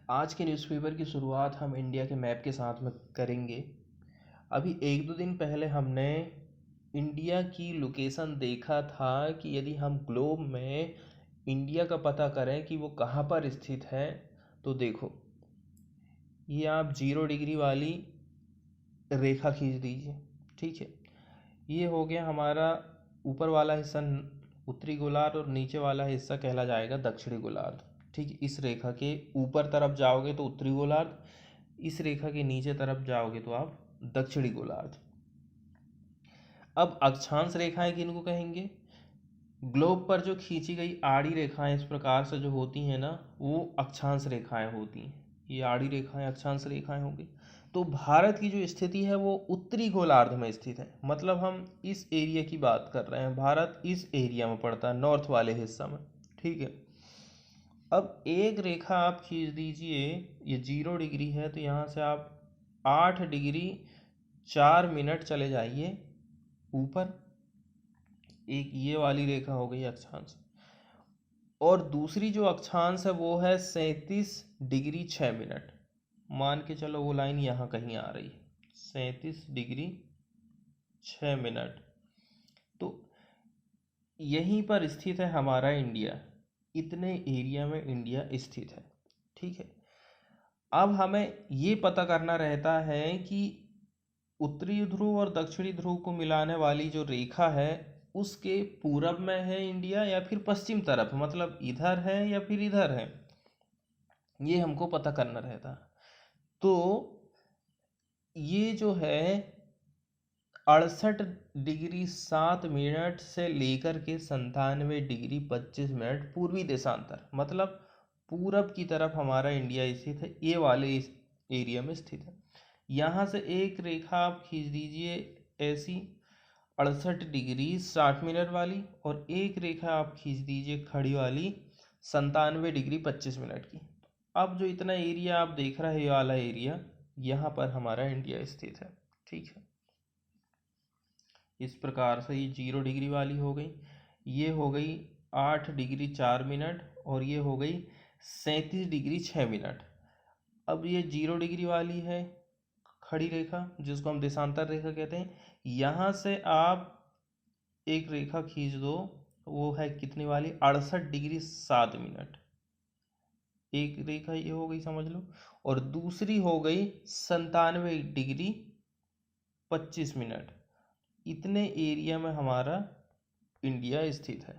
आज के न्यूज़पेपर की शुरुआत हम इंडिया के मैप के साथ में करेंगे। अभी एक दो दिन पहले हमने इंडिया की लोकेशन देखा था कि यदि हम ग्लोब में इंडिया का पता करें कि वो कहाँ पर स्थित है, तो देखो ये आप 0 डिग्री वाली रेखा खींच दीजिए। ठीक है, ये हो गया हमारा ऊपर वाला हिस्सा उत्तरी गोलार्ध और नीचे वाला हिस्सा कहला जाएगा दक्षिणी गोलार्ध। ठीक है, इस रेखा के ऊपर तरफ जाओगे तो उत्तरी गोलार्ध, इस रेखा के नीचे तरफ जाओगे तो आप दक्षिणी गोलार्ध। अब अक्षांश रेखाएं किनको कहेंगे? ग्लोब पर जो खींची गई आड़ी रेखाएं इस प्रकार से जो होती हैं ना, वो अक्षांश रेखाएं होती हैं। ये आड़ी रेखाएं अक्षांश रेखाएं होंगी। तो भारत की जो स्थिति है वो उत्तरी गोलार्ध में स्थित है, मतलब हम इस एरिया की बात कर रहे हैं। भारत इस एरिया में पड़ता है, नॉर्थ वाले हिस्सा में। ठीक है, अब एक रेखा आप खींच दीजिए, ये 0 डिग्री है तो यहाँ से आप 8 डिग्री 4 मिनट चले जाइए ऊपर। एक ये वाली रेखा हो गई अक्षांश, और दूसरी जो अक्षांश है वो है 37 डिग्री 6 मिनट। मान के चलो वो लाइन यहाँ कहीं आ रही है, 37 डिग्री 6 मिनट। तो यहीं पर स्थित है हमारा इंडिया, इतने एरिया में इंडिया स्थित है। ठीक है, अब हमें ये पता करना रहता है कि उत्तरी ध्रुव और दक्षिणी ध्रुव को मिलाने वाली जो रेखा है उसके पूरब में है इंडिया या फिर पश्चिम तरफ, मतलब इधर है या फिर इधर है, ये हमको पता करना रहता है। तो ये जो है 68 डिग्री 7 मिनट से लेकर के 97 डिग्री 25 मिनट पूर्वी देशांतर, मतलब पूरब की तरफ हमारा इंडिया स्थित है, ये वाले इस एरिया में स्थित है। यहाँ से एक रेखा आप खींच दीजिए ऐसी 68 डिग्री 60 मिनट वाली, और एक रेखा आप खींच दीजिए खड़ी वाली 97 डिग्री 25 मिनट की। अब जो इतना एरिया आप देख रहे हैं, ये वाला एरिया, यहाँ पर हमारा इंडिया स्थित है। ठीक है, इस प्रकार से ये 0 डिग्री वाली हो गई, ये हो गई 8 डिग्री 4 मिनट, और ये हो गई 37 डिग्री 6 मिनट। अब ये 0 डिग्री वाली है खड़ी रेखा, जिसको हम देशांतर रेखा कहते हैं। यहाँ से आप एक रेखा खींच दो, वो है कितनी वाली, 68 डिग्री 7 मिनट। एक रेखा ये हो गई, समझ लो, और दूसरी हो गई 97 डिग्री 25 मिनट। इतने एरिया में हमारा इंडिया स्थित है।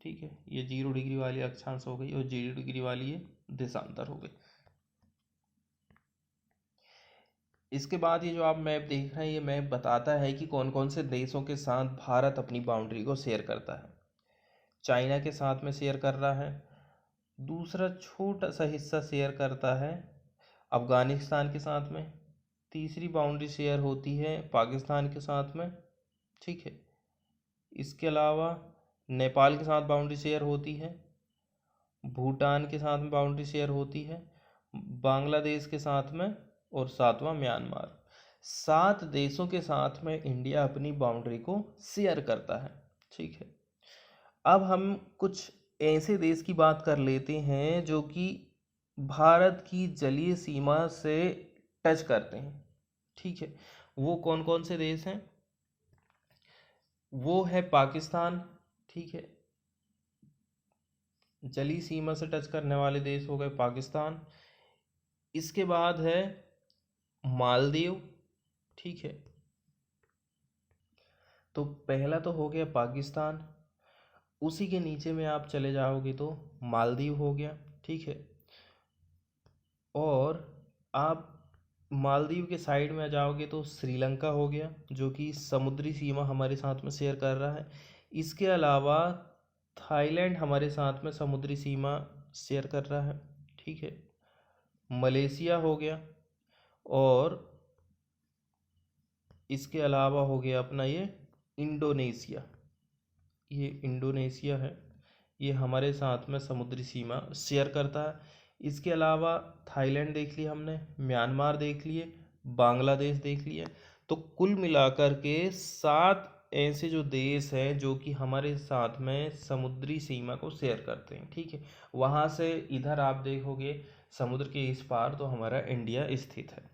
ठीक है, ये 0 डिग्री वाली अक्षांश हो गई और 0 डिग्री वाली ये देशांतर हो गई। इसके बाद ये जो आप मैप देख रहे हैं, ये मैप बताता है कि कौन कौन से देशों के साथ भारत अपनी बाउंड्री को शेयर करता है। चाइना के साथ में शेयर कर रहा है, दूसरा छोटा सा हिस्सा शेयर करता है अफगानिस्तान के साथ में, तीसरी बाउंड्री शेयर होती है पाकिस्तान के साथ में। ठीक है, इसके अलावा नेपाल के साथ बाउंड्री शेयर होती है, भूटान के साथ में बाउंड्री शेयर होती है, बांग्लादेश के साथ में, और सातवां म्यांमार। 7 देशों के साथ में इंडिया अपनी बाउंड्री को शेयर करता है। ठीक है, अब हम कुछ ऐसे देश की बात कर लेते हैं जो कि भारत की जलीय सीमा से टच करते हैं। ठीक है, वो कौन कौन से देश हैं? वो है पाकिस्तान। ठीक है, जलीय सीमा से टच करने वाले देश हो गए पाकिस्तान। इसके बाद है मालदीव। ठीक है, तो पहला तो हो गया पाकिस्तान, उसी के नीचे में आप चले जाओगे तो मालदीव हो गया। ठीक है, और आप मालदीव के साइड में जाओगे तो श्रीलंका हो गया, जो कि समुद्री सीमा हमारे साथ में शेयर कर रहा है। इसके अलावा थाईलैंड हमारे साथ में समुद्री सीमा शेयर कर रहा है। ठीक है, मलेशिया हो गया, और इसके अलावा हो गया अपना ये इंडोनेशिया। ये इंडोनेशिया है, ये हमारे साथ में समुद्री सीमा शेयर करता है। इसके अलावा थाईलैंड देख लिया हमने, म्यांमार देख लिए, बांग्लादेश देख लिया। तो कुल मिलाकर के 7 ऐसे जो देश हैं जो कि हमारे साथ में समुद्री सीमा को शेयर करते हैं। ठीक है, वहाँ से इधर आप देखोगे समुद्र के इस पार तो हमारा इंडिया स्थित है।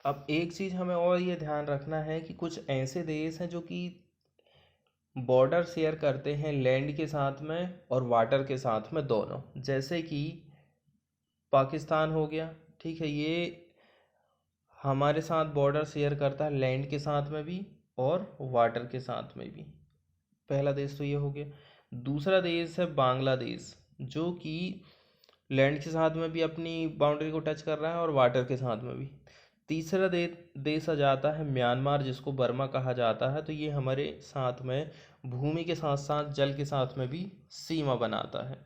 अब एक चीज़ हमें और ये ध्यान रखना है कि कुछ ऐसे देश हैं जो कि बॉर्डर शेयर करते हैं लैंड के साथ में और वाटर के साथ में दोनों, जैसे कि पाकिस्तान हो गया, ठीक है, ये हमारे साथ बॉर्डर शेयर करता है लैंड के साथ में भी और वाटर के साथ में भी। पहला देश तो ये हो गया। दूसरा देश है बांग्लादेश, जो कि लैंड के साथ में भी अपनी बाउंड्री को टच कर रहा है और वाटर के साथ में भी। तीसरा देश आ जाता है म्यांमार, जिसको बर्मा कहा जाता है। तो ये हमारे साथ में भूमि के साथ साथ जल के साथ में भी सीमा बनाता है।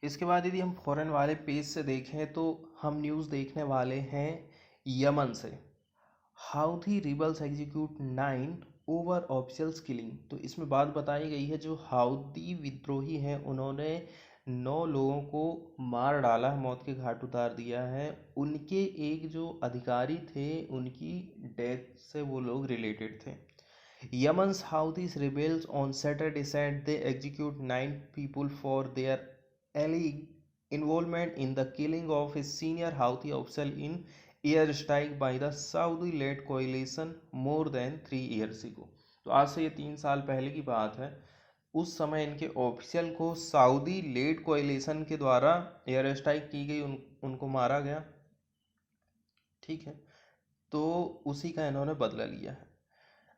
इसके बाद यदि हम फॉरेन वाले पेज से देखें तो हम न्यूज़ देखने वाले हैं यमन से। Houthi rebels execute 9 over officials killing. तो इसमें बात बताई गई है जो हाउथी विद्रोही हैं उन्होंने 9 लोगों को मार डाला है, मौत के घाट उतार दिया है। उनके एक जो अधिकारी थे उनकी डेथ से वो लोग रिलेटेड थे। Yemen's Houthis rebels on Saturday said they executed 9 people for their alleged involvement in the killing of a senior Houthi official in airstrike by the Saudi-led coalition more than 3 years ago। तो आज से ये 3 साल पहले की बात है। उस समय इनके ऑफिशियल को सऊदी लेड कोalition के द्वारा एयर स्ट्राइक की गई, उनको मारा गया, ठीक है। तो उसी का इन्होंने बदला लिया है।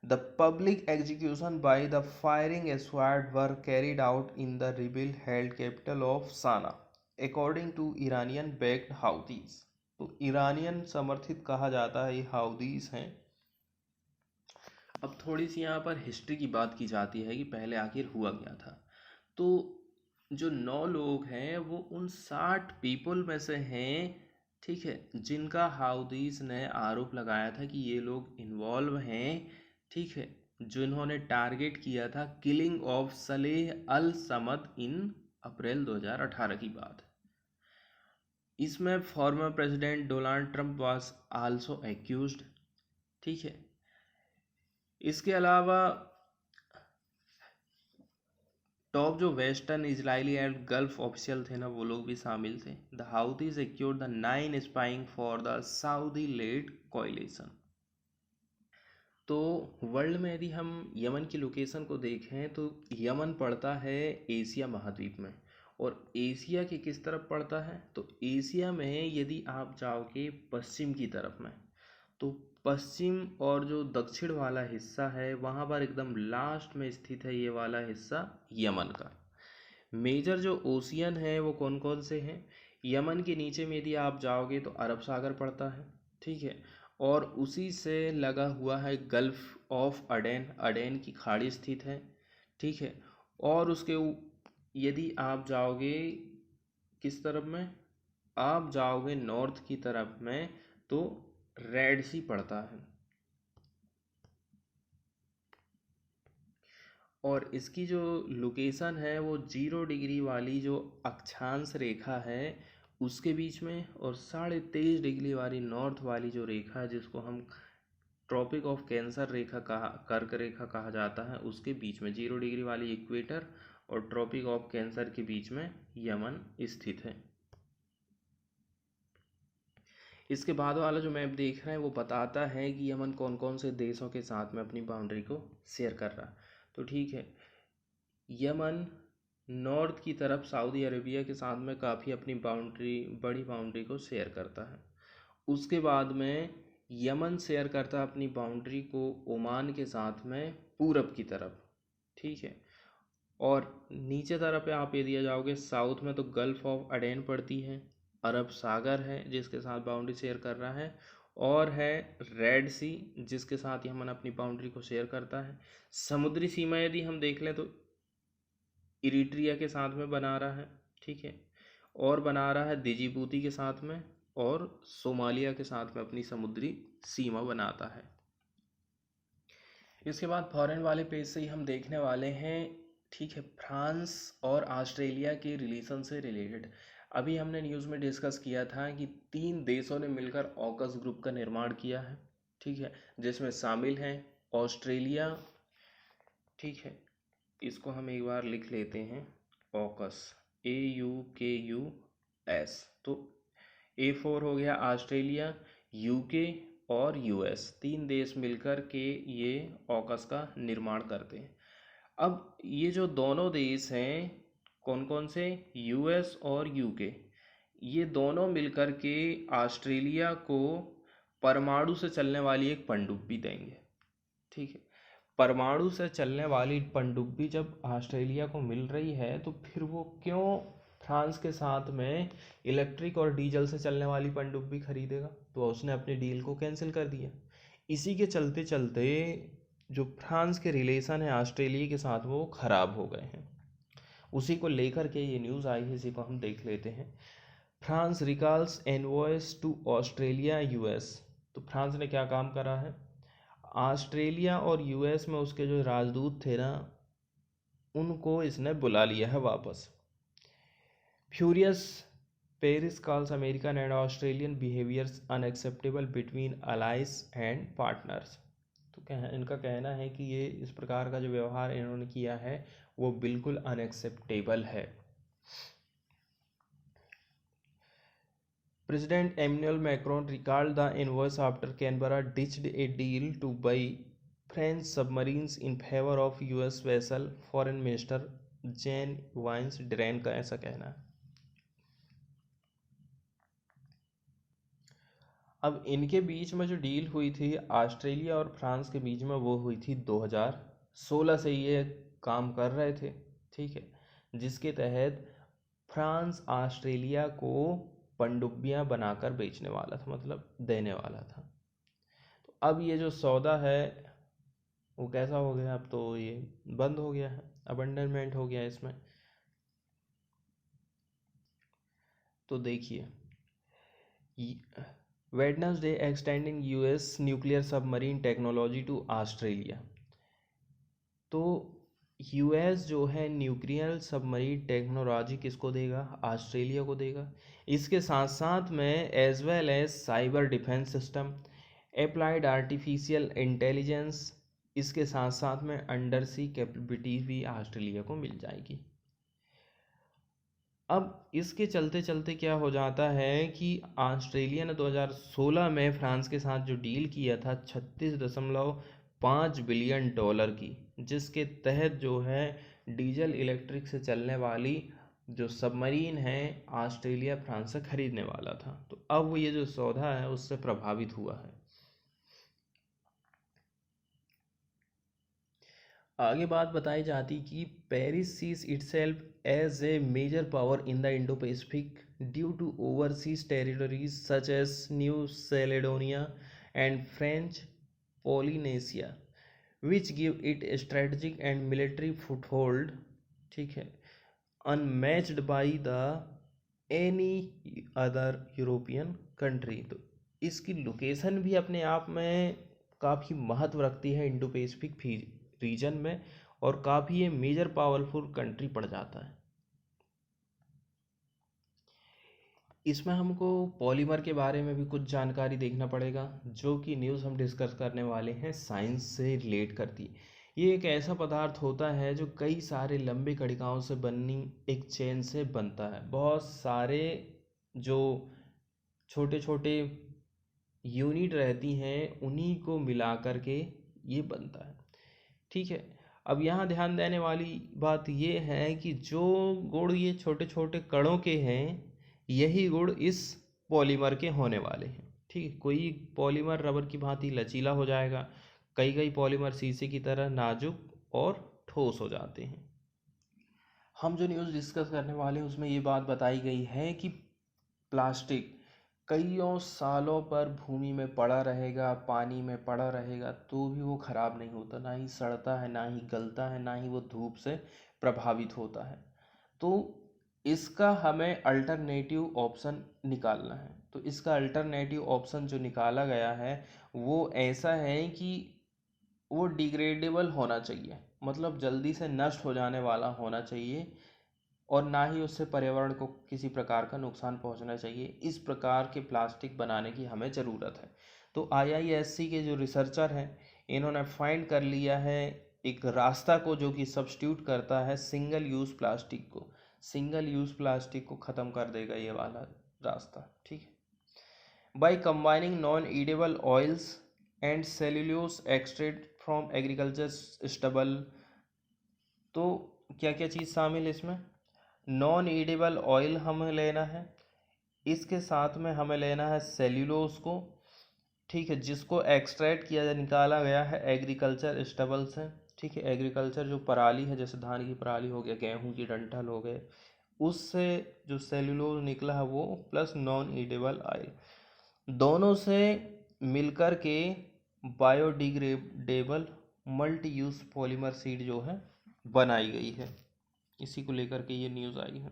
The public execution by the firing squad were carried out in the rebel-held capital of Sana'a, according to Iranian-backed Houthis। तो ईरानियन समर्थित कहा जाता है ये हाउदीज हैं। अब थोड़ी सी यहाँ पर हिस्ट्री की बात की जाती है कि पहले आखिर हुआ क्या था। तो जो 9 लोग हैं वो उन 60 पीपल में से हैं, ठीक है, जिनका हाउदीज ने आरोप लगाया था कि ये लोग इन्वॉल्व हैं, ठीक है, जिन्होंने टारगेट किया था killing of Saleh al Samad in April 2018 की बात है। इसमें former president Donald Trump was also accused, ठीक है। इसके अलावा टॉप जो western Israeli and gulf official थे ना, वो लोग भी शामिल थे। The Houthis accused the 9 spying for the Saudi led कोalition। तो वर्ल्ड में यदि हम यमन की लोकेशन को देखें तो यमन पड़ता है एशिया महाद्वीप में। और एशिया के किस तरफ पड़ता है, तो एशिया में यदि आप जाओगे पश्चिम की तरफ में, तो पश्चिम और जो दक्षिण वाला हिस्सा है वहाँ पर एकदम लास्ट में स्थित है ये वाला हिस्सा यमन का। मेजर जो ओशियन है वो कौन कौन से हैं, यमन के नीचे में यदि आप जाओगे तो अरब सागर पड़ता है, ठीक है, और उसी से लगा हुआ है गल्फ ऑफ अडेन, अडेन की खाड़ी स्थित है, ठीक है। और उसके यदि आप जाओगे किस तरफ में, आप जाओगे नॉर्थ की तरफ में तो रेड सी पड़ता है। और इसकी जो लोकेशन है वो 0 डिग्री वाली जो अक्षांश रेखा है उसके बीच में, और 23.5 डिग्री वाली नॉर्थ वाली जो रेखा है जिसको हम ट्रॉपिक ऑफ कैंसर रेखा कहा, कर्क रेखा कहा जाता है, उसके बीच में 0 डिग्री वाली इक्वेटर और ट्रॉपिक ऑफ कैंसर के बीच में यमन स्थित है। इसके बाद वाला जो मैप देख रहे हैं वो बताता है कि यमन कौन कौन से देशों के साथ में अपनी बाउंड्री को शेयर कर रहा है। तो ठीक है, यमन नॉर्थ की तरफ सऊदी अरेबिया के साथ में काफ़ी अपनी बड़ी बाउंड्री को शेयर करता है। उसके बाद में यमन शेयर करता है अपनी बाउंड्री को ओमान के साथ में पूरब की तरफ, ठीक है। और नीचे तरफ पे आप एरिया जाओगे साउथ में तो गल्फ ऑफ अडेन पड़ती है, अरब सागर है जिसके साथ बाउंड्री शेयर कर रहा है, और है रेड सी जिसके साथ यमन अपनी बाउंड्री को शेयर करता है। समुद्री सीमा यदि हम देख लें तो इरिट्रिया के साथ में बना रहा है, ठीक है, और बना रहा है डिजिबूती के साथ में, और सोमालिया के साथ में अपनी समुद्री सीमा बनाता है। इसके बाद फॉरेन वाले पेज से ही हम देखने वाले हैं, ठीक है, फ्रांस और ऑस्ट्रेलिया के रिलेशन से रिलेटेड। अभी हमने न्यूज़ में डिस्कस किया था कि 3 देशों ने मिलकर ऑकस ग्रुप का निर्माण किया है, ठीक है, जिसमें शामिल हैं ऑस्ट्रेलिया, ठीक है, इसको हम एक बार लिख लेते हैं, ऑकस, AUKUS। तो A4 हो गया ऑस्ट्रेलिया, यूके और यूएस, 3 देश मिलकर के ये ऑकस का निर्माण करते हैं। अब ये जो दोनों देश हैं, कौन कौन से, यूएस और यूके, ये दोनों मिलकर के ऑस्ट्रेलिया को परमाणु से चलने वाली एक पनडुब्बी देंगे। ठीक है, परमाणु से चलने वाली पनडुब्बी जब ऑस्ट्रेलिया को मिल रही है तो फिर वो क्यों फ्रांस के साथ में इलेक्ट्रिक और डीजल से चलने वाली पनडुब्बी खरीदेगा? तो उसने अपनी डील को कैंसिल कर दिया। इसी के चलते चलते जो फ्रांस के रिलेशन है ऑस्ट्रेलिया के साथ वो ख़राब हो गए हैं। उसी को लेकर के ये न्यूज़ आई है, इसी को हम देख लेते हैं। France recalls envoys to Australia US. तो फ्रांस ने क्या काम करा है, ऑस्ट्रेलिया और यूएस में उसके जो राजदूत थे ना, उनको इसने बुला लिया है वापस। Furious Paris calls American and Australian behaviours unacceptable between allies and partners. तो इनका कहना है कि ये इस प्रकार का जो व्यवहार इन्होंने किया है वो बिल्कुल अनएक्सेप्टेबल है। President Emmanuel Macron recalled the invoice after Canberra ditched a deal to buy French submarines in favor of US vessel। Foreign minister Jean Yves Drian का ऐसा कहना है। अब इनके बीच में जो डील हुई थी ऑस्ट्रेलिया और फ्रांस के बीच में, वो हुई थी 2016 से ये काम कर रहे थे। ठीक है, जिसके तहत फ्रांस ऑस्ट्रेलिया को पनडुब्बियाँ बनाकर बेचने वाला था, मतलब देने वाला था। तो अब ये जो सौदा है वो कैसा हो गया, अब तो ये बंद हो गया है, अबंडनमेंट हो गया इसमें। तो देखिए, Wednesday extending US nuclear submarine technology to Australia. तो यूएस जो है न्यूक्लियर सबमरीन टेक्नोलॉजी किसको देगा, ऑस्ट्रेलिया को देगा। इसके साथ साथ में as well as cyber defence system, applied artificial intelligence, इसके साथ साथ में अंडर सी कैपेबिलिटीज भी ऑस्ट्रेलिया को मिल जाएगी। अब इसके चलते चलते क्या हो जाता है कि ऑस्ट्रेलिया ने 2016 में फ्रांस के साथ जो डील किया था 36.5 बिलियन डॉलर की, जिसके तहत जो है डीजल इलेक्ट्रिक से चलने वाली जो सबमरीन है ऑस्ट्रेलिया फ्रांस से खरीदने वाला था। तो अब ये जो सौदा है उससे प्रभावित हुआ है। आगे बात बताई जाती कि Paris sees itself as a major power in the Indo Pacific due to overseas territories such as New Caledonia and French Polynesia which give it a strategic and military foothold. ठीक है, unmatched by the any other European country. तो इसकी location भी अपने आप में काफ़ी महत्व रखती है इंडो पैसिफिक रीजन में, और काफ़ी ये मेजर पावरफुल कंट्री पड़ जाता है। इसमें हमको पॉलीमर के बारे में भी कुछ जानकारी देखना पड़ेगा, जो कि न्यूज़ हम डिस्कस करने वाले हैं साइंस से रिलेट करती है। ये एक ऐसा पदार्थ होता है जो कई सारे लंबे कणिकाओं से बनी एक चेन से बनता है। बहुत सारे जो छोटे छोटे यूनिट रहती हैं उन्हीं को मिला करके ये बनता है। ठीक है, अब यहाँ ध्यान देने वाली बात ये है कि जो गुण ये छोटे छोटे कणों के हैं, यही गुण इस पॉलीमर के होने वाले हैं। ठीक है, कोई पॉलीमर रबर की भांति लचीला हो जाएगा, कई पॉलीमर शीशे की तरह नाजुक और ठोस हो जाते हैं। हम जो न्यूज़ डिस्कस करने वाले हैं उसमें ये बात बताई गई है कि प्लास्टिक कईयों सालों पर भूमि में पड़ा रहेगा, पानी में पड़ा रहेगा, तो भी वो ख़राब नहीं होता, ना ही सड़ता है, ना ही गलता है, ना ही वो धूप से प्रभावित होता है। तो इसका हमें अल्टरनेटिव ऑप्शन निकालना है। तो इसका अल्टरनेटिव ऑप्शन जो निकाला गया है वो ऐसा है कि वो डिग्रेडेबल होना चाहिए, मतलब जल्दी से नष्ट हो जाने वाला होना चाहिए, और ना ही उससे पर्यावरण को किसी प्रकार का नुकसान पहुंचना चाहिए। इस प्रकार के प्लास्टिक बनाने की हमें ज़रूरत है। तो IISc के जो रिसर्चर हैं इन्होंने फाइंड कर लिया है एक रास्ता को, जो कि सब्स्टिट्यूट करता है सिंगल यूज़ प्लास्टिक को। सिंगल यूज प्लास्टिक को ख़त्म कर देगा ये वाला रास्ता, ठीक है। By combining non edible oils and cellulose extract from agriculture stubble, तो क्या क्या चीज़ शामिल है इसमें? नॉन ईडेबल ऑयल हमें लेना है, इसके साथ में हमें लेना है सेल्यूलोज को, ठीक है, जिसको एक्सट्रैक्ट किया जा निकाला गया है एग्रीकल्चर स्टबल से, ठीक है। एग्रीकल्चर जो पराली है, जैसे धान की पराली हो गया, गेहूं की डंठल हो गए, उससे जो सेल्यूलोज निकला है वो, प्लस नॉन ईडेबल ऑयल, दोनों से मिलकर के biodegradable multi use polymer seed जो है बनाई गई है। इसी को लेकर के ये न्यूज़ आई है।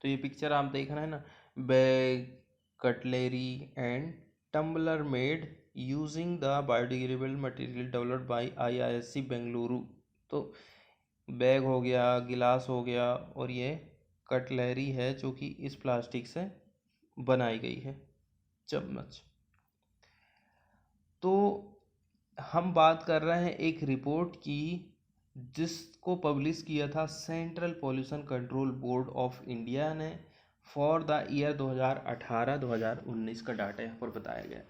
तो ये पिक्चर आप देख रहे हैं ना, bag, cutlery and tumbler made using the biodegradable material developed by IISc Bengaluru. तो बैग हो गया, गिलास हो गया, और ये कटलेरी है जो कि इस प्लास्टिक से बनाई गई है, चम्मच। तो हम बात कर रहे हैं एक रिपोर्ट की जिसको पब्लिश किया था Central Pollution Control Board of India ने फॉर द ईयर 2018-2019 का डाटा यहाँ पर बताया गया।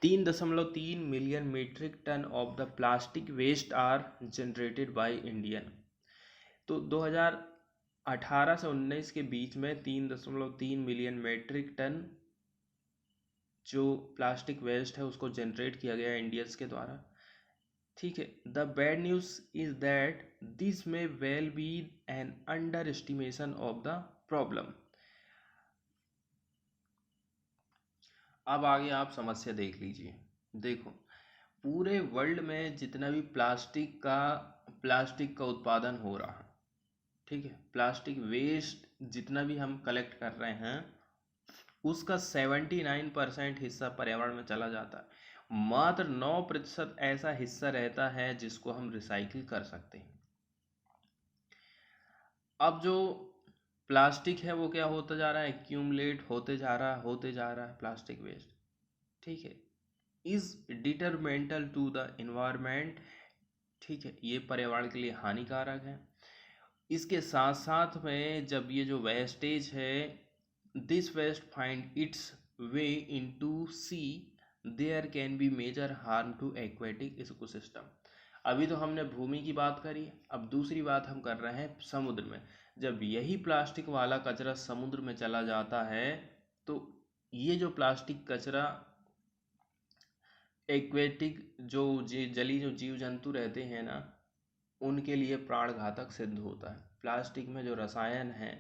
3.3 million metric tonne of the plastic waste are generated by Indian. तो 2018 से 19 के बीच में 3.3 मिलियन मीट्रिक टन जो प्लास्टिक वेस्ट है उसको जनरेट किया गया इंडियंस के द्वारा, ठीक है। The bad news is that this may well be an underestimation of the problem. अब आगे आप समस्या देख लीजिए। देखो, पूरे वर्ल्ड में जितना भी प्लास्टिक का उत्पादन हो रहा है, ठीक है, प्लास्टिक वेस्ट जितना भी हम कलेक्ट कर रहे हैं उसका 79% हिस्सा पर्यावरण में चला जाता है। मात्र 9% ऐसा हिस्सा रहता है जिसको हम रिसाइकिल कर सकते हैं। अब जो प्लास्टिक है वो क्या होता जा रहा है, एक्यूमुलेट होते जा रहा है प्लास्टिक वेस्ट, ठीक है, is detrimental to the environment, ठीक है, ये पर्यावरण के लिए हानिकारक है। इसके साथ साथ में जब ये जो वेस्टेज है, this waste find its way into sea, there can be major harm to aquatic ecosystem. अभी तो हमने भूमि की बात करी, अब दूसरी बात हम कर रहे हैं समुद्र में। जब यही प्लास्टिक वाला कचरा समुद्र में चला जाता है तो ये जो प्लास्टिक कचरा एक्वेटिक जो जली जो जीव जंतु रहते हैं ना, उनके लिए प्राणघातक सिद्ध होता है। प्लास्टिक में जो रसायन है,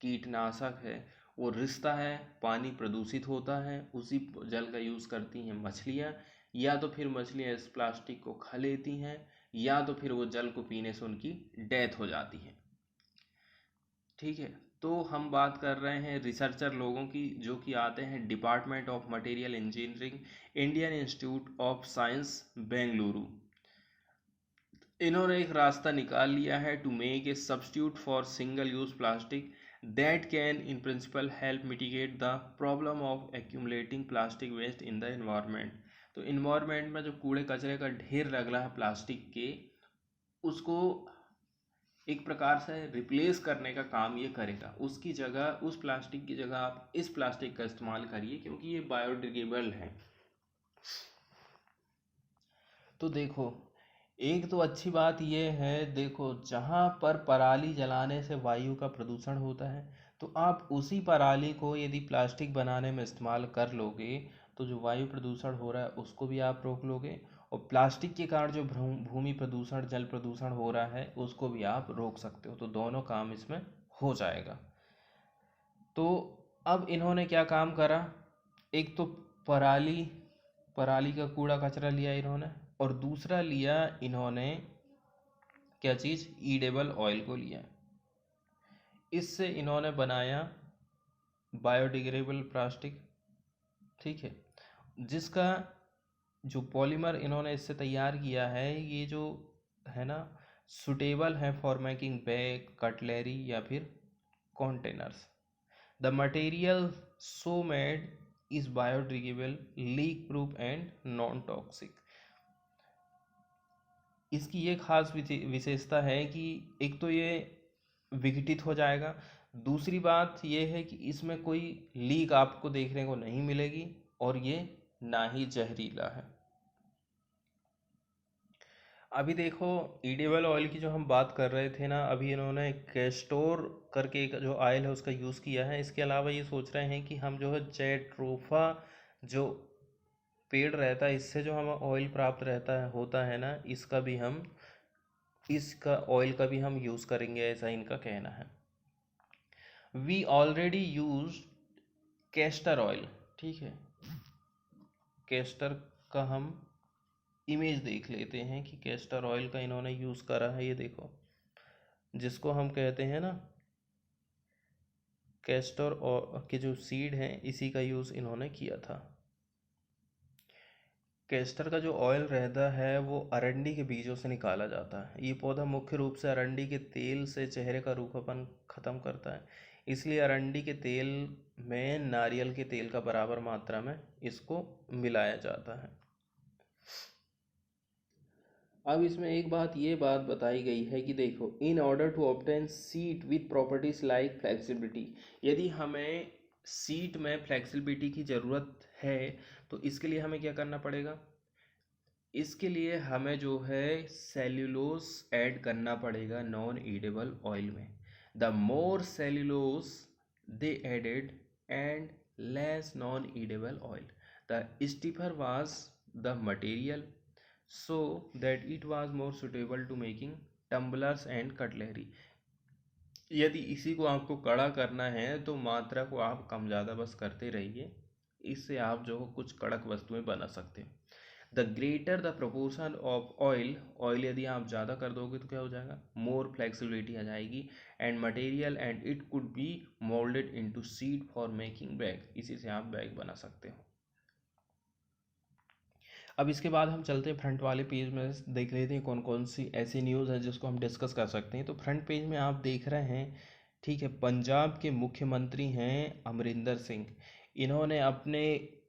कीटनाशक है, वो रिश्ता है, पानी प्रदूषित होता है, उसी जल का यूज़ करती हैं मछलियाँ, या तो फिर मछलियाँ इस प्लास्टिक को खा लेती हैं, या तो फिर वो जल को पीने से उनकी डेथ हो जाती है, ठीक है। तो हम बात कर रहे हैं रिसर्चर लोगों की जो कि आते हैं Department of Material Engineering, Indian Institute of Science Bengaluru. इन्होंने एक रास्ता निकाल लिया है to make a substitute for single use plastic that can in principle help mitigate the problem of accumulating plastic waste in the environment. तो environment में जो कूड़े कचरे का ढेर लग रहा है प्लास्टिक के, उसको एक प्रकार से रिप्लेस करने का काम ये करेगा। उसकी जगह, उस प्लास्टिक की जगह आप इस प्लास्टिक का इस्तेमाल करिए क्योंकि ये बायोडिग्रेडेबल है। तो देखो, एक तो अच्छी बात यह है, देखो जहाँ पर पराली जलाने से वायु का प्रदूषण होता है, तो आप उसी पराली को यदि प्लास्टिक बनाने में इस्तेमाल कर लोगे तो जो वायु प्रदूषण हो रहा है उसको भी आप रोक लोगे, और प्लास्टिक के कारण जो भूमि प्रदूषण, जल प्रदूषण हो रहा है उसको भी आप रोक सकते हो। तो दोनों काम इसमें हो जाएगा। तो अब इन्होंने क्या काम करा, एक तो पराली पराली का कूड़ा कचरा लिया इन्होंने, और दूसरा लिया इन्होंने क्या चीज़, ईडेबल ऑयल को लिया। इससे इन्होंने बनाया बायोडिग्रेडेबल प्लास्टिक, ठीक है, जिसका जो पॉलीमर इन्होंने इससे तैयार किया है, ये जो है ना, सुटेबल है फॉर मेकिंग बैग, कटलरी या फिर containers. The material so made is biodegradable, leak proof and non toxic. इसकी ये खास विशेषता है कि एक तो ये विघटित हो जाएगा। दूसरी बात ये है कि इसमें कोई लीक आपको देखने को नहीं मिलेगी और ये ना ही जहरीला है। अभी देखो, ईडिबल ऑयल की जो हम बात कर रहे थे ना, अभी इन्होंने कैस्टोर करके एक जो ऑयल है उसका यूज़ किया है। इसके अलावा ये सोच रहे हैं कि हम जो है जेट्रोफा जो पेड़ रहता है इससे जो हमें ऑयल प्राप्त रहता है होता है ना, इसका ऑयल का भी हम यूज़ करेंगे, ऐसा इनका कहना है। We already use castor oil, ठीक है। कैस्टर का हम इमेज देख लेते हैं कि कैस्टर ऑयल का इन्होंने यूज़ करा है। ये देखो, जिसको हम कहते हैं ना कैस्टर और के जो सीड हैं इसी का यूज़ इन्होंने किया था। कैस्टर का जो ऑयल रहता है वो अरंडी के बीजों से निकाला जाता है। ये पौधा मुख्य रूप से अरंडी के तेल से चेहरे का रूखापन खत्म करता है, इसलिए अरंडी के तेल में नारियल के तेल का बराबर मात्रा में इसको मिलाया जाता है। अब इसमें एक बात ये बात बताई गई है कि देखो, in order to obtain sheet with properties like flexibility, यदि हमें सीट में फ्लेक्सिबिलिटी की ज़रूरत है तो इसके लिए हमें क्या करना पड़ेगा? इसके लिए हमें जो है सेल्यूलोस ऐड करना पड़ेगा नॉन ईडेबल ऑयल में। The more cellulose they added and less non edible oil, the stiffer was the material, so that it was more suitable to making tumblers and cutlery। यदि इसी को आपको कड़ा करना है तो मात्रा को आप कम ज़्यादा बस करते रहिए, इससे आप जो कुछ कड़क वस्तुएं बना सकते हैं। The greater the proportion of oil, oil यदि आप ज़्यादा कर दोगे तो क्या हो जाएगा? मोर फ्लेक्सिबिलिटी आ जाएगी and material and it could be moulded into seed for making bag, इसी से आप बैग बना सकते हो। अब इसके बाद हम चलते हैं फ्रंट वाले पेज में, देख लेते हैं कौन कौन सी ऐसी न्यूज़ है जिसको हम डिस्कस कर सकते हैं। तो फ्रंट पेज में आप देख रहे हैं, ठीक है, पंजाब के मुख्यमंत्री हैं अमरिंदर सिंह। इन्होंने अपने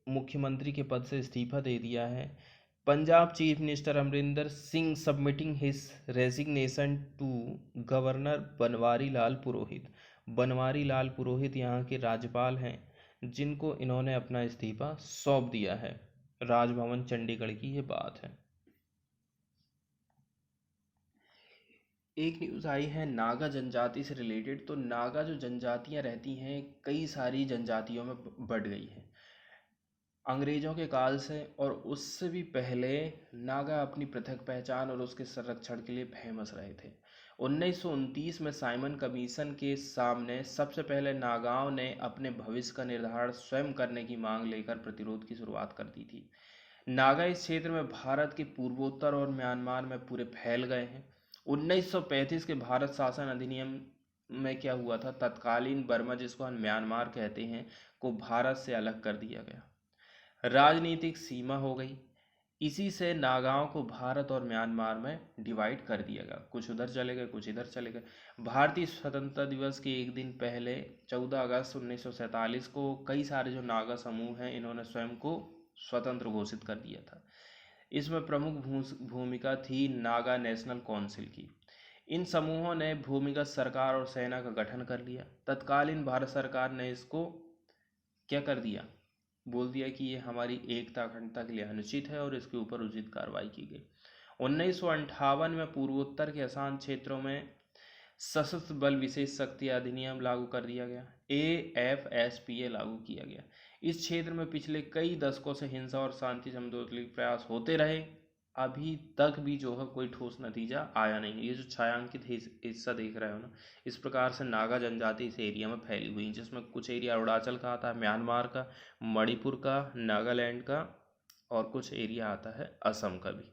मुख्यमंत्री के पद से इस्तीफा दे दिया है। Punjab chief minister Amarinder Singh submitting his resignation to governor Banwari Lal Purohit. Banwari Lal Purohit यहाँ के राज्यपाल हैं, जिनको इन्होंने अपना इस्तीफा सौंप दिया है। राजभवन चंडीगढ़ की ये बात है। एक न्यूज़ आई है नागा जनजाति से रिलेटेड। तो नागा जो जनजातियां रहती हैं कई सारी जनजातियों में बढ़ गई हैं अंग्रेजों के काल से, और उससे भी पहले नागा अपनी पृथक पहचान और उसके संरक्षण के लिए फेमस रहे थे। 1929 में साइमन कमीशन के सामने सबसे पहले नागाओं ने अपने भविष्य का निर्धारण स्वयं करने की मांग लेकर प्रतिरोध की शुरुआत कर दी थी। नागा इस क्षेत्र में भारत के पूर्वोत्तर और म्यांमार में पूरे फैल गए हैं। 1935 के भारत शासन अधिनियम में क्या हुआ था? तत्कालीन बर्मा, जिसको हम म्यांमार कहते हैं, को भारत से अलग कर दिया गया। राजनीतिक सीमा हो गई। इसी से नागाओं को भारत और म्यांमार में डिवाइड कर दिया गया, कुछ उधर चले गए कुछ इधर चले गए। भारतीय स्वतंत्रता दिवस के एक दिन पहले 14 अगस्त 1947 को कई सारे जो नागा समूह हैं इन्होंने स्वयं को स्वतंत्र घोषित कर दिया था। इसमें प्रमुख भूमिका थी नागा नेशनल काउंसिल की। इन समूहों ने भूमिगत सरकार और सेना का गठन कर लिया। तत्कालीन भारत सरकार ने इसको क्या कर दिया? बोल दिया कि ये हमारी एकता अखंडता के लिए अनुचित है और इसके ऊपर उचित कार्रवाई की गई। 1958 में पूर्वोत्तर के आसान क्षेत्रों में सशस्त्र बल विशेष शक्ति अधिनियम लागू कर दिया गया, AFSPA लागू किया गया। इस क्षेत्र में पिछले कई दशकों से हिंसा और शांति समझौते के प्रयास होते रहे, अभी तक भी जो है कोई ठोस नतीजा आया नहीं। ये जो छायांकित हिस्सा देख रहे हो ना, इस प्रकार से नागा जनजाति इस एरिया में फैली हुई, जिसमें कुछ एरिया अरुणाचल का आता है, म्यांमार का, मणिपुर का, नागालैंड का, और कुछ एरिया आता है असम का भी।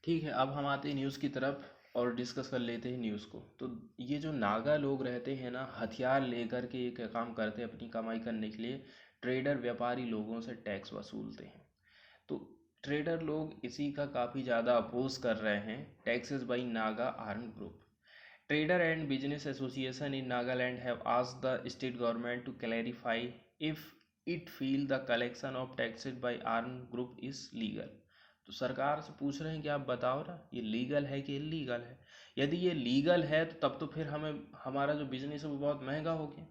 ठीक है, अब हम आते हैं न्यूज़ की तरफ और डिस्कस कर लेते हैं न्यूज़ को। तो ये जो नागा लोग रहते हैं ना, हथियार लेकर के ये क्या काम करते हैं? अपनी कमाई करने के लिए ट्रेडर व्यापारी लोगों से टैक्स वसूलते हैं। तो ट्रेडर लोग इसी का काफ़ी ज़्यादा अपोज कर रहे हैं। Taxes by Naga arm group, trader and business association in Nagaland have asked the state government to clarify if it feel the collection of taxes by arm group is legal. तो सरकार से पूछ रहे हैं कि आप बताओ ना, ये लीगल है कि इलीगल है। यदि ये लीगल है तो तब तो फिर हमें हमारा जो बिजनेस है वो बहुत महंगा हो गया,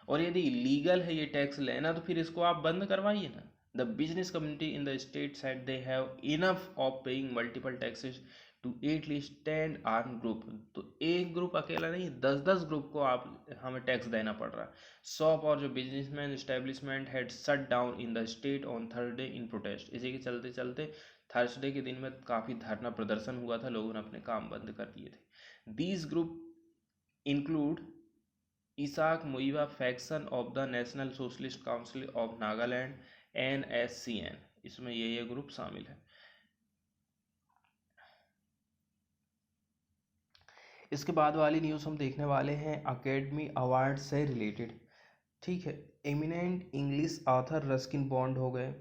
और यदि इलीगल है ये टैक्स लेना तो फिर इसको आप बंद करवाइए ना। The business community in the state said they have enough of paying multiple taxes to at least 10 arm group. तो एक ग्रुप अकेला नहीं, 10-10 ग्रुप को आप हमें टैक्स देना पड़ रहा है। शॉप और जो businessman establishment had shut down in the state on Thursday in protest. इसी के चलते चलते थर्सडे के दिन में काफ़ी धरना प्रदर्शन हुआ था, लोगों ने अपने काम बंद कर दिए थे। These group include Isak Muivah faction of the National Socialist Council of Nagaland NSCN, इसमें ये ग्रुप शामिल है। इसके बाद वाली न्यूज़ हम देखने वाले हैं अकेडमी अवार्ड से रिलेटेड। ठीक है, eminent English author Ruskin bond हो गए,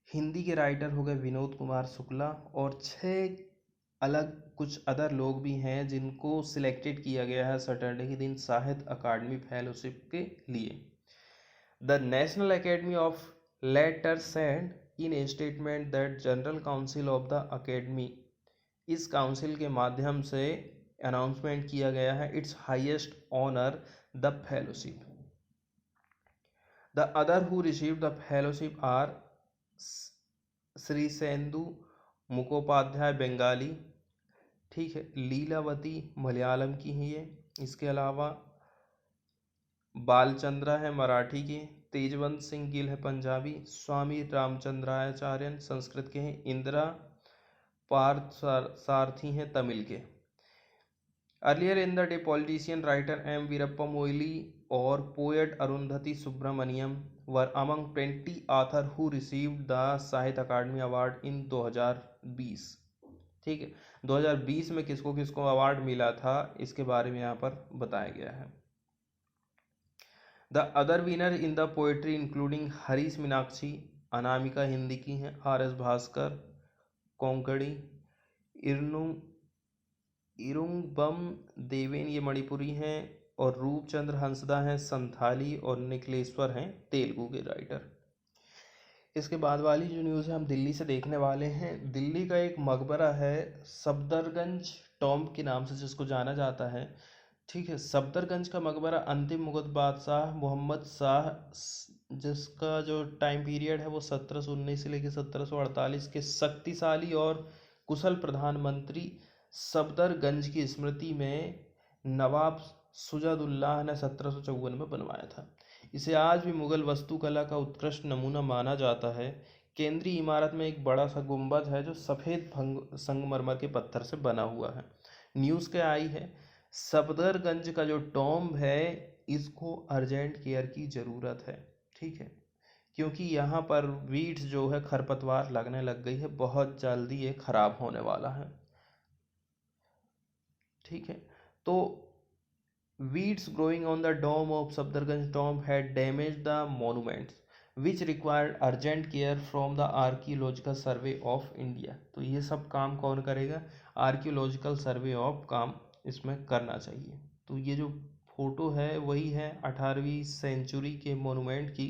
हिंदी के राइटर हो गए विनोद कुमार शुक्ला, और 6 अलग कुछ अदर लोग भी हैं जिनको सिलेक्टेड किया गया है सैटरडे के दिन साहित्य अकादमी फेलोशिप के लिए। The national academy of letter said in a statement that general council of the academy, इस काउंसिल के माध्यम से अनाउंसमेंट किया गया है it's highest honour the fellowship. The other who receive the fellowship are Shirshendu Mukhopadhyay Bengali, ठीक है, लीलावती मलयालम की है ये, इसके अलावा बालचंद्रा है मराठी के, तेजवंत सिंह गिल है पंजाबी, स्वामी रामचंद्राचार्यन संस्कृत के हैं, इंदिरा पार्थ सारथी हैं तमिल के। Earlier in the day politician writer M. Veerappa Moily और poet Arundhati Subramaniam were among 20 author who received the Sahitya Akademi award in 2020। ठीक है, 2020 में किसको किसको अवार्ड मिला था इसके बारे में यहाँ पर बताया गया है। The other winner in the poetry including Harish Meenakshi, Anamika Hindi की हैं, RS भास्कर कोंकणी, इरुंगबम देवेन ये मणिपुरी हैं, और रूपचंद्र हंसदा हैं संथाली, और निकलेश्वर हैं तेलुगु के राइटर। इसके बाद वाली जो न्यूज़ है हम दिल्ली से देखने वाले हैं। दिल्ली का एक मकबरा है सफदरगंज टॉम्ब के नाम से जिसको जाना जाता है। ठीक है, सफदरगंज का मकबरा अंतिम मुगल बादशाह मोहम्मद शाह, जिसका जो टाइम पीरियड है वो 1719 से लेकर 1748 के शक्तिशाली और कुशल प्रधानमंत्री सफदरगंज की स्मृति में नवाब सुजादुल्लाह ने 1754 में बनवाया था। इसे आज भी मुगल वास्तुकला का उत्कृष्ट नमूना माना जाता है। केंद्रीय इमारत में एक बड़ा सा गुंबद है जो सफ़ेद संगमरमर के पत्थर से बना हुआ है। न्यूज़ क्या आई है, सफदरगंज का जो टॉम्ब है इसको अर्जेंट केयर की ज़रूरत है। ठीक है, क्योंकि यहाँ पर वीड्स जो है खरपतवार लगने लग गई है, बहुत जल्दी ये खराब होने वाला है। ठीक है, तो weeds growing on the dome of Safdarganj tomb had damaged the monuments, which required urgent care from the Archaeological Survey of India। तो ये सब काम कौन करेगा, आर्कियोलॉजिकल सर्वे ऑफ काम इसमें करना चाहिए। तो ये जो फोटो है वही है 18वीं सेंचुरी के मोनूमेंट की